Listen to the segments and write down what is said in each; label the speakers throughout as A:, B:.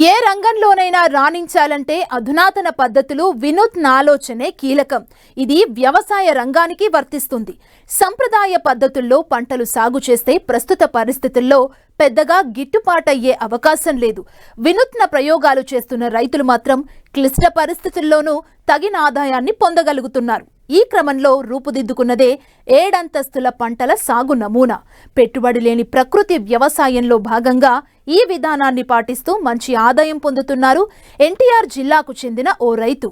A: ఏ రంగంలోనైనా రాణించాలంటే అధునాతన పద్ధతులు, వినూత్న ఆలోచనే కీలకం. ఇది వ్యవసాయ రంగానికి వర్తిస్తుంది. సంప్రదాయ పద్ధతుల్లో పంటలు సాగు చేస్తే ప్రస్తుత పరిస్థితుల్లో పెద్దగా గిట్టుబాటయ్యే అవకాశం లేదు. వినూత్న ప్రయోగాలు చేస్తున్న రైతులు మాత్రం క్లిష్ట పరిస్థితుల్లోనూ తగిన ఆదాయాన్ని పొందగలుగుతున్నారు. ఈ క్రమంలో రూపుదిద్దుకున్నదే 7 అంతస్తుల పంటల సాగు నమూనా. పెట్టుబడి లేని ప్రకృతి వ్యవసాయంలో భాగంగా ఈ విధానాన్ని పాటిస్తూ మంచి ఆదాయం పొందుతున్నారు ఎన్టీఆర్ జిల్లాకు చెందిన ఓ రైతు.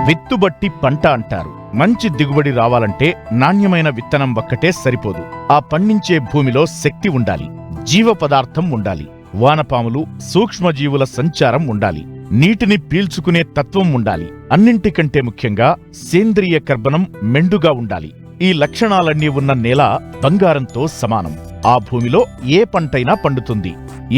B: విత్తుబట్టి పంట అంటారు. మంచి దిగుబడి రావాలంటే నాణ్యమైన విత్తనం ఒక్కటే సరిపోదు. ఆ పండించే భూమిలో శక్తి ఉండాలి, జీవ పదార్థం ఉండాలి, వానపాములు, సూక్ష్మజీవుల సంచారం ఉండాలి, నీటిని పీల్చుకునే తత్వం ఉండాలి. అన్నింటికంటే ముఖ్యంగా సేంద్రియ కర్బనం మెండుగా ఉండాలి. ఈ లక్షణాలన్నీ ఉన్న నేల బంగారంతో సమానం. ఆ భూమిలో ఏ పంటైనా పండుతుంది,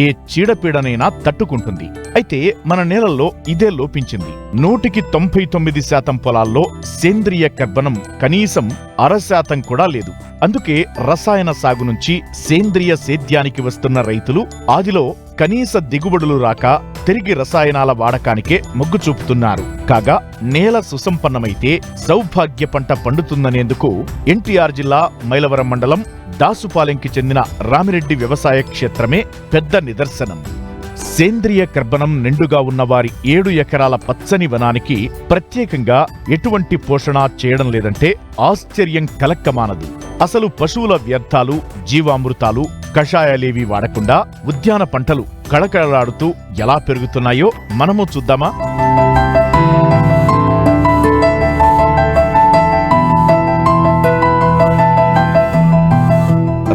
B: ఏ చీడపీడనైనా తట్టుకుంటుంది. అయితే మన నేలల్లో ఇదే లోపించింది. 99% పొలాల్లో సేంద్రియ కర్బనం కనీసం 0.5% కూడా లేదు. అందుకే రసాయన సాగు నుంచి సేంద్రియ సేద్యానికి వస్తున్న రైతులు ఆదిలో కనీస దిగుబడులు రాక తిరిగి రసాయనాల వాడకానికే మొగ్గు చూపుతున్నారు. కాగా నేల సుసంపన్నమైతే సౌభాగ్య పంట పండుతుందనేందుకు ఎన్టీఆర్ జిల్లా మైలవరం మండలం దాసుపాలెంకి చెందిన రామిరెడ్డి వ్యవసాయ క్షేత్రమే పెద్ద నిదర్శనం. సేంద్రియ కర్బనం నిండుగా ఉన్న వారి 7 ఎకరాల పచ్చని వనానికి ప్రత్యేకంగా ఎటువంటి పోషణ చేయడం లేదంటే ఆశ్చర్యం కలక్కమానదు. అసలు పశువుల వ్యర్థాలు, జీవామృతాలు, కషాయాలేవీ వాడకుండా ఉద్యాన పంటలు కళకళలాడుతూ ఎలా పెరుగుతున్నాయో మనము చూద్దామా?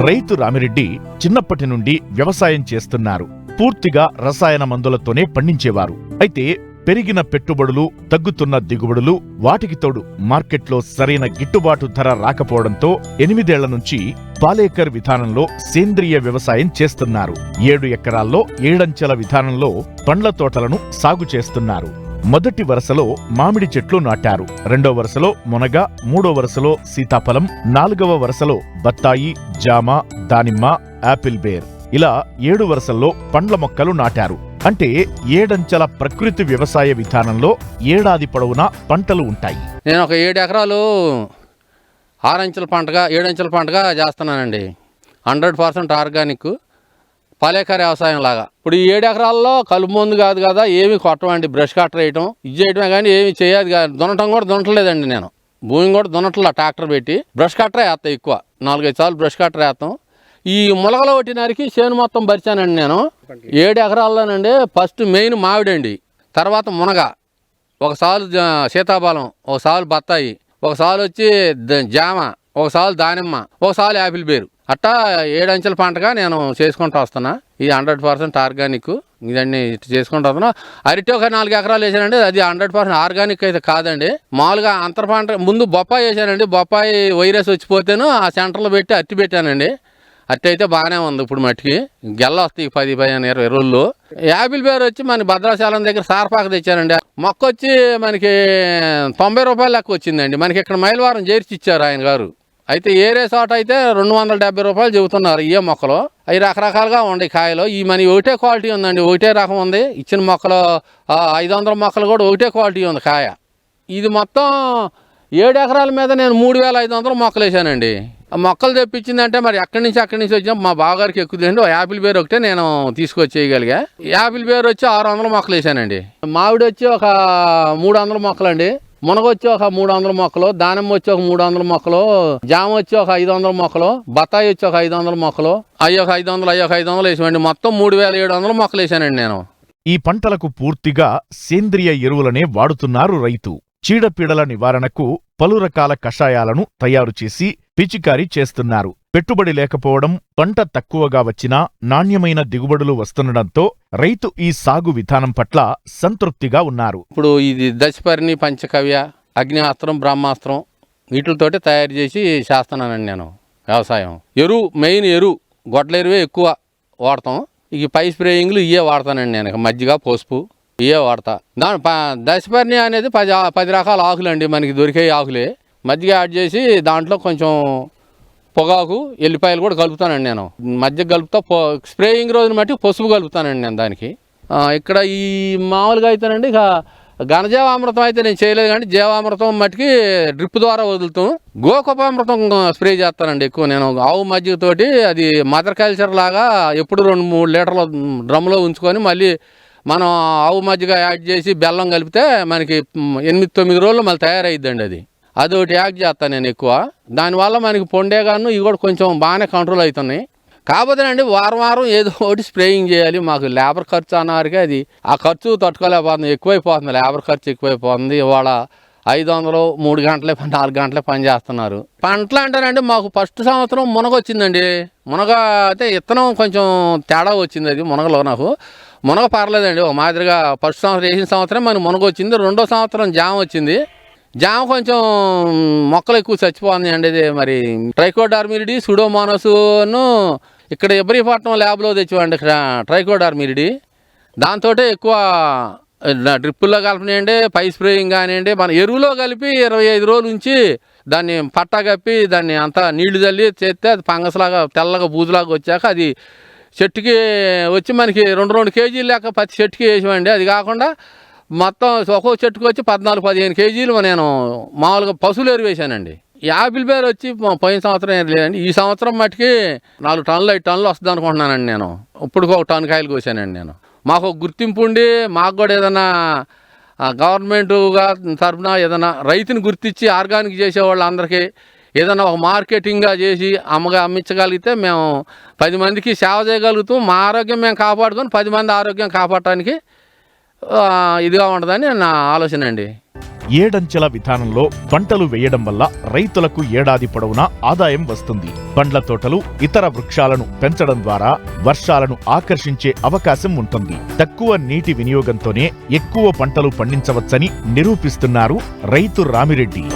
B: రైతు రామిరెడ్డి చిన్నప్పటి నుండి వ్యవసాయం చేస్తున్నారు. పూర్తిగా రసాయన మందులతోనే పండించేవారు. అయితే పెరిగిన పెట్టుబడులు, తగ్గుతున్న దిగుబడులు, వాటికి తోడు మార్కెట్లో సరైన గిట్టుబాటు ధర రాకపోవడంతో 8 ఏళ్ల నుంచి పాలేకర్ విధానంలో సేంద్రియ వ్యవసాయం చేస్తున్నారు. 7 ఎకరాల్లో 7 అంచెల విధానంలో పండ్ల తోటలను సాగు చేస్తున్నారు. మొదటి వరుసలో మామిడి చెట్లు నాటారు. 2వ వరుసలో మునగ, 3వ వరుసలో సీతాఫలం, 4వ వరుసలో బత్తాయి, జామ, దానిమ్మ, యాపిల్ బేర్, ఇలా 7 వరుసల్లో పండ్ల మొక్కలు నాటారు. అంటే 7 అంచెల ప్రకృతి వ్యవసాయ విధానంలో ఏడాది పొడవునా పంటలు ఉంటాయి.
C: నేను ఒక 7 ఎకరాలు 6 అంచెల పంటగా 7 అంచెల పంటగా చేస్తున్నానండి. 100% ఆర్గానిక్ పాలేకర్ వ్యవసాయం లాగా. ఇప్పుడు ఈ 7 ఎకరాల్లో కలుపు మందు కాదు కదా, ఏమి కొట్టమండి. బ్రష్ కట్టర్ వేయటం ఇది చేయటమే కానీ ఏమి చేయదు కాదు. దున్నటం కూడా దున్నట్లేదండి. నేను భూమి కూడా దున్నట్లా, ట్రాక్టర్ పెట్టి బ్రష్ కట్టరే వేస్తాం. ఎక్కువ 4-5 సార్లు బ్రష్ కట్టర్ వేస్తాం. ఈ ములగలో కొట్టినరికి చేను మొత్తం పరిచానండి. నేను 7 ఎకరాల్లోనండి ఫస్ట్ మెయిన్ మామిడండి, తర్వాత మునగ, ఒకసారి సీతాఫలం, ఒకసారి బత్తాయి, ఒకసారి వచ్చి జామ, ఒకసారి దానిమ్మ, ఒకసారి యాపిల్ బేరు, అట్టా 7 అంచెల పంటగా నేను చేసుకుంటూ వస్తున్నా. ఇది 100% ఆర్గానిక్. ఇదన్నీ చేసుకుంటూ వస్తున్నా. అరటి ఒక 4 ఎకరాలు వేసానండి. అది 100% ఆర్గానిక్ అయితే కాదండి. మామూలుగా అంతర పంట ముందు బొప్పాయి వేసానండి. బొప్పాయి వైరస్ వచ్చిపోతేను ఆ సెంటర్లో పెట్టి అట్టి పెట్టానండి. అట్టి అయితే బాగానే ఉంది. ఇప్పుడు మట్టికి గెల్ల వస్తాయి 10-15-20 రోజుల్లో. యాపిల్ బేర్ వచ్చి మన భద్రాచలం దగ్గర సారపాక తెచ్చానండి. మొక్క వచ్చి మనకి 90 రూపాయలు లెక్క వచ్చిందండి. మనకి ఇక్కడ మైలవరం చేర్చి ఇచ్చారు ఆయన గారు. అయితే ఏరే చోట అయితే 270 రూపాయలు చెబుతున్నారు. ఏ మొక్కలు అవి రకరకాలుగా ఉన్నాయి కాయలు. ఈ మన ఒకటే క్వాలిటీ ఉందండి, ఒకటే రకం ఉంది. ఇచ్చిన మొక్కలు 500 మొక్కలు కూడా ఒకటే క్వాలిటీ ఉంది కాయ. ఇది మొత్తం 7 ఎకరాల మీద నేను 3500 మొక్కలు వేసానండి. ఆ మొక్కలు తెప్పించిందంటే మరి ఎక్కడి నుంచి వచ్చినా మా బావగారికి ఎక్కుదండి. యాపిల్ బేర్ ఒకటే నేను తీసుకొచ్చేయగలిగా. యాపిల్ బేర్ వచ్చి 600 మొక్కలు వేసానండి. మామిడి వచ్చి ఒక 300 మొక్కలండి. మునగ వచ్చి ఒక 300 మొక్కలు, దానిమ్మ వచ్చి ఒక 300 మొక్కలు, జామ వచ్చి ఒక 500 మొక్కలు, బత్తాయి వచ్చి ఒక 500 మొక్కలు, అయ్యొక 500 వేసామండి. మొత్తం 3700 మొక్కలు వేసానండి నేను.
B: ఈ పంటలకు పూర్తిగా సేంద్రియ ఎరువులనే వాడుతున్నారు రైతు. చీడపీడల నివారణకు పలు రకాల కషాయాలను తయారు చేసి పిచికారీ చేస్తున్నారు. పెట్టుబడి లేకపోవడం, పంట తక్కువగా వచ్చినా నాణ్యమైన దిగుబడులు వస్తుండటంతో రైతు ఈ సాగు విధానం పట్ల సంతృప్తిగా ఉన్నారు.
C: ఇప్పుడు ఇది దశపర్ణి, పంచకవ్య, అగ్నియాస్త్రం, బ్రహ్మాస్త్రం వీటితోటి తయారు చేసి చేస్తున్నానండి నేను వ్యవసాయం. మెయిన్ గొడ్ల ఎరువే ఎక్కువ వాడతాం. ఇక పై స్ప్రేయింగ్లు ఇవే వాడతానండి నేను. మజ్జిగ, పసుపు ఇవే వాడతా. దశపర్ణి అనేది 10 రకాల ఆకులు అండి మనకి దొరికే ఆకులే. మజ్జిగ యాడ్ చేసి దాంట్లో కొంచెం పొగాకు ఎల్లిపాయలు కూడా కలుపుతానండి నేను. మధ్య కలుపుతా స్ప్రేయింగ్ రోజున మట్టి పసుపు కలుపుతానండి నేను దానికి. ఇక్కడ ఈ మామూలుగా అయితేనండి ఇక ఘనజీవామృతం అయితే నేను చేయలేదు, కానీ జీవామృతం మట్టికి డ్రిప్ ద్వారా వదులుతాం. గోకపామృతం స్ప్రే చేస్తానండి ఎక్కువ నేను. ఆవు మజ్జిగతోటి అది మదర్ కల్చర్ లాగా ఎప్పుడు 2-3 లీటర్ల డ్రమ్లో ఉంచుకొని మళ్ళీ మనం ఆవు మజ్జిగ యాడ్ చేసి బెల్లం కలిపితే మనకి 8-9 రోజులు మళ్ళీ తయారైద్దండి. అది ఒకటి యాడ్ చేస్తాను నేను ఎక్కువ. దానివల్ల మనకి పొండేగాను ఇవి కూడా కొంచెం బాగానే కంట్రోల్ అవుతున్నాయి. కాకపోతే అండి వారం ఏదో ఒకటి స్ప్రేయింగ్ చేయాలి. మాకు లేబర్ ఖర్చు అన్నవారికి అది ఆ ఖర్చు తట్టుకోలేకపోతుంది, ఎక్కువైపోతుంది. లేబర్ ఖర్చు ఎక్కువైపోతుంది. ఇవాళ 500 3 గంటలే 4 గంటలే పని చేస్తున్నారు. పంటలు అంటేనండి మాకు ఫస్ట్ సంవత్సరం మునగ వచ్చిందండి. మునగ అయితే ఇత్తనం కొంచెం తేడా వచ్చింది. అది మునగలో నాకు మునగ పర్లేదండి, ఒక మాదిరిగా ఫస్ట్ సంవత్సరం వేసిన సంవత్సరం మనకు మునగ వచ్చింది. రెండో సంవత్సరం జామ వచ్చింది. జామ కొంచెం మొక్కలు ఎక్కువ చచ్చిపోతుంది అండి. ఇది మరి ట్రైకోడర్మిరిడి సుడోమోనాస్ను ఇక్కడ ఇబ్రహీపట్నం ల్యాబ్లో తెచ్చివ్వండి ట్రైకోడర్మిరిడి. దాంతో ఎక్కువ డ్రిప్పుల్లో కలపనివ్వండి, పై స్ప్రేయింగ్ కానివ్వండి, మన ఎరువులో కలిపి 25 రోజుల నుంచి దాన్ని పట్టా కప్పి దాన్ని అంతా నీళ్లు చల్లి చేస్తే అది ఫంగస్లాగా తెల్లగా బూజులాగా వచ్చాక అది చెట్టుకి వచ్చి మనకి 2 కేజీలు లెక్క ప్రతి చెట్టుకి వేసామండి. అది కాకుండా మొత్తం ఒక్కో చెట్టుకు వచ్చి 14-15 కేజీలు నేను మామూలుగా పశువులు ఎరువు వేసానండి. ఈ యాపిల్ బేర్ వచ్చి పోయిన సంవత్సరం ఏం లేదండి, ఈ సంవత్సరం మట్టుకి 4 టన్నులు 5 టన్నులు వస్తుంది అనుకుంటున్నానండి. నేను ఇప్పుడు 1 టన్ను కాయలు కోసానండి నేను. మాకు గుర్తింపు ఉండి మాకు కూడా ఏదైనా గవర్నమెంట్గా తరఫున ఏదైనా రైతుని గుర్తించి ఆర్గానిక్ చేసే వాళ్ళందరికీ ఏదైనా ఒక మార్కెటింగ్గా చేసి అమ్మించగలిగితే మేము 10 మందికి సేవ చేయగలుగుతాం. మా ఆరోగ్యం మేము కాపాడుకొని 10 మంది ఆరోగ్యం కాపాడటానికి ఇదిగా ఉంటుందని నా ఆలోచన అండి.
B: ఏడంచెల విధానంలో పంటలు వేయడం వల్ల రైతులకు ఏడాది పొడవునా ఆదాయం వస్తుంది. పండ్ల తోటలు, ఇతర వృక్షాలను పెంచడం ద్వారా వర్షాలను ఆకర్షించే అవకాశం ఉంటుంది. తక్కువ నీటి వినియోగంతోనే ఎక్కువ పంటలు పండించవచ్చని నిరూపిస్తున్నారు రైతు రామిరెడ్డి.